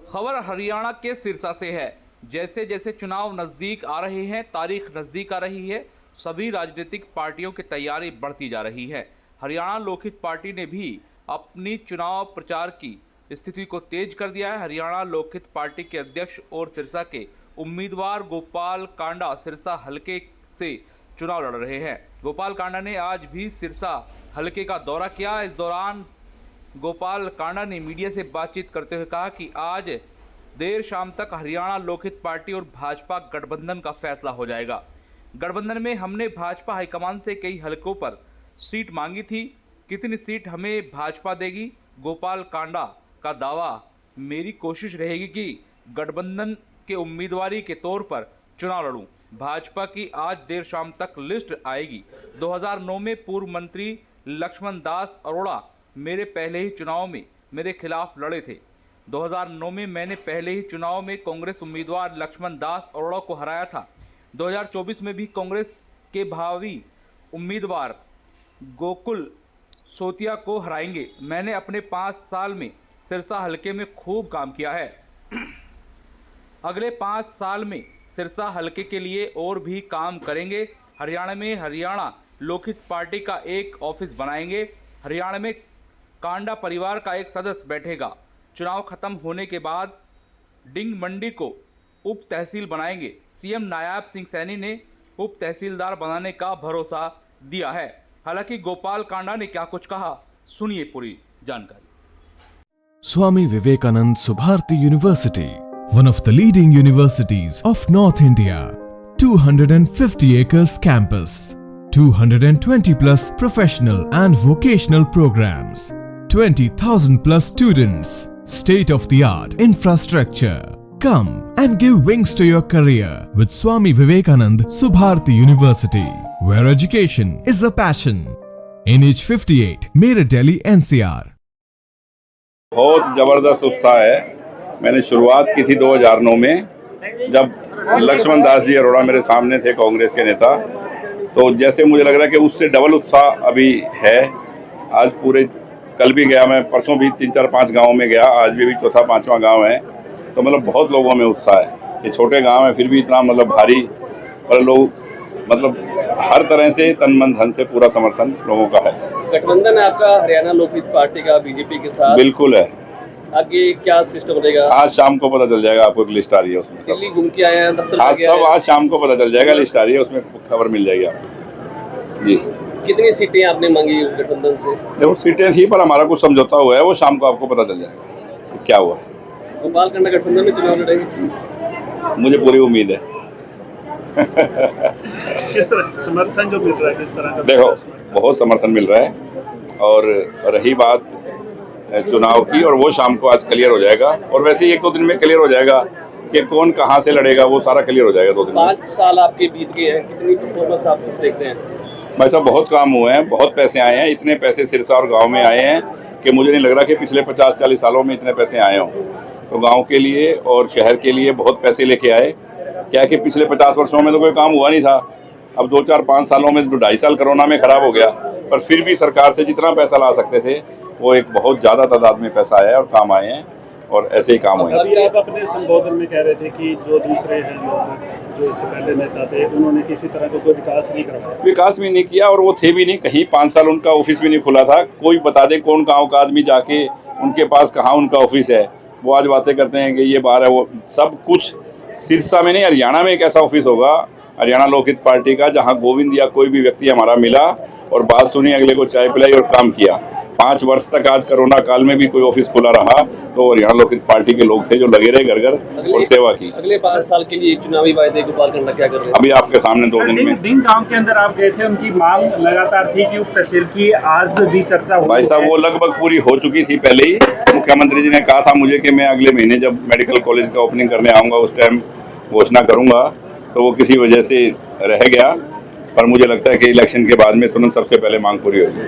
खबर हरियाणा के सिरसा से है। जैसे जैसे चुनाव नजदीक आ रहे हैं, तारीख नजदीक आ रही है, सभी राजनीतिक पार्टियों की तैयारी बढ़ती जा रही है। हरियाणा लोकहित पार्टी ने भी अपनी चुनाव प्रचार की स्थिति को तेज कर दिया है। हरियाणा लोकहित पार्टी के अध्यक्ष और सिरसा के उम्मीदवार गोपाल कांडा सिरसा हलके से चुनाव लड़ रहे हैं। गोपाल कांडा ने आज भी सिरसा हलके का दौरा किया। इस दौरान गोपाल कांडा ने मीडिया से बातचीत करते हुए कहा कि आज देर शाम तक हरियाणा लोकहित पार्टी और भाजपा गठबंधन का फैसला हो जाएगा। गठबंधन में हमने भाजपा हाईकमान से कई हलकों पर सीट मांगी थी। कितनी सीट हमें भाजपा देगी? गोपाल कांडा का दावा, मेरी कोशिश रहेगी कि गठबंधन के उम्मीदवारी के तौर पर चुनाव लड़ूं। भाजपा की आज देर शाम तक लिस्ट आएगी। 2009 में पूर्व मंत्री लक्ष्मण दास अरोड़ा मेरे पहले ही चुनाव में मेरे खिलाफ लड़े थे। 2009 में मैंने पहले ही चुनाव में कांग्रेस उम्मीदवार लक्ष्मण दास अरोड़ा को हराया था। 2024 में भी कांग्रेस के भावी उम्मीदवार गोकुल सोतिया को हराएंगे। मैंने अपने 5 साल में सिरसा हलके में खूब काम किया है। अगले 5 साल में सिरसा हलके के लिए और भी काम करेंगे। हरियाणा में हरियाणा लोकहित पार्टी का एक ऑफिस बनाएंगे। हरियाणा में कांडा परिवार का एक सदस्य बैठेगा। चुनाव खत्म होने के बाद डिंग मंडी को उप तहसील बनाएंगे। सीएम नायब सिंह सैनी ने उप तहसीलदार बनाने का भरोसा दिया है। हालांकि गोपाल कांडा ने क्या कुछ कहा, सुनिए पूरी जानकारी। Swami Vivekanand Subharti University, one of the leading universities of North India. 250 acres campus, 220 plus professional and vocational programs, 20,000 plus students, state of the art infrastructure. Come and give wings to your career with Swami Vivekanand Subharti University, where education is a passion. NH58, Meerut, Delhi, NCR. बहुत ज़बरदस्त उत्साह है। मैंने शुरुआत की थी 2009 में, जब लक्ष्मण दास जी अरोड़ा मेरे सामने थे, कांग्रेस के नेता। तो जैसे मुझे लग रहा है कि उससे डबल उत्साह अभी है। आज पूरे, कल भी गया मैं, परसों भी 3-4-5 गाँव में गया, आज भी चौथा 5वां गाँव है। तो मतलब बहुत लोगों में उत्साह है। ये छोटे गाँव है फिर भी इतना मतलब भारी, और लोग मतलब हर तरह से तन मन धन से पूरा समर्थन लोगों का है। गठबंधन है आपका हरियाणा लोकहित पार्टी का बीजेपी के साथ? बिल्कुल है। आगे क्या सिस्टम रहेगा? आज शाम को पता चल जाएगा आपको। एक लिस्ट आ रही है उसमें, दिल्ली घूम के आए हैं, दफ्तर आज सब आज शाम को पता चल जाएगा। लिस्ट आ रही है, उसमें खबर मिल जाएगी आपको जी। कितनी सीटें आपने मांगी गठबंधन से? देखो सीटें थी, पर हमारा कुछ समझौता हुआ है, वो शाम को आपको पता चल जाएगा क्या हुआ। गोपाल कांडा गठबंधन में चुनाव लड़ेंगे? मुझे पूरी उम्मीद है। किस तरह समर्थन जो मिल रहा है, किस तरह का? देखो बहुत समर्थन मिल रहा है। और रही बात चुनाव की, और वो शाम को आज क्लियर हो जाएगा। और वैसे ही 1-2 दिन में क्लियर हो जाएगा कि कौन कहाँ से लड़ेगा, वो सारा क्लियर हो जाएगा 2 दिन में। 5 साल आपके बीत गए हैं, कितनी परफॉर्मेंस आप देखते हैं? भाई साहब बहुत काम हुए हैं, बहुत पैसे आए हैं। इतने पैसे सिरसा और गाँव में आए हैं कि मुझे नहीं लग रहा कि पिछले 50-40 सालों में इतने पैसे आए हों। तो गाँव के लिए और शहर के लिए बहुत पैसे लेके आए। क्या है कि पिछले 50 वर्षों में तो कोई काम हुआ नहीं था। अब 2-4-5 सालों में, 2.5 साल कोरोना में खराब हो गया, पर फिर भी सरकार से जितना पैसा ला सकते थे वो एक बहुत ज़्यादा तादाद में पैसा आया और काम आए हैं, और ऐसे ही काम हुए हैं। अभी आप अपने संबोधन में कह रहे थे कि जो दूसरे हैं लोग, जो इससे पहले नेता थे, उन्होंने किसी तरह का कोई विकास नहीं करवाया। विकास भी नहीं किया, और वो थे भी नहीं कहीं। 5 साल उनका ऑफिस भी नहीं खुला था। कोई बता दे कौन गाँव का आदमी जाके उनके पास कहाँ उनका ऑफिस है। वो आज बातें करते हैं कि ये बाहर है। वो सब कुछ सिरसा में नहीं, हरियाणा में एक ऐसा ऑफिस होगा हरियाणा लोकहित पार्टी का, जहां गोविंद या कोई भी व्यक्ति हमारा मिला और बात सुनी, अगले को चाय पिलाई और काम किया। 5 वर्ष तक आज कोरोना काल में भी कोई ऑफिस खुला रहा, तो हरियाणा लोकहित पार्टी के लोग थे जो लगे रहे घर घर और सेवा की। अगले 5 साल के लिए चुनावी वायदे गोपाल कांडा क्या कर रहे हैं? अभी आपके सामने 2 दिन में दिन गांव के अंदर आप गए थे, उनकी मांग लगातार थी कि उप तहसील की आज भी चर्चा हुई। भाई साहब वो लगभग पूरी हो चुकी थी पहले ही। मुख्यमंत्री जी ने कहा था मुझे कि मैं अगले महीने जब मेडिकल कॉलेज का ओपनिंग करने आऊँगा उस टाइम घोषणा करूँगा, तो वो किसी वजह से रह गया। पर मुझे लगता है कि इलेक्शन के बाद में तुरंत सबसे पहले मांग पूरी होगी।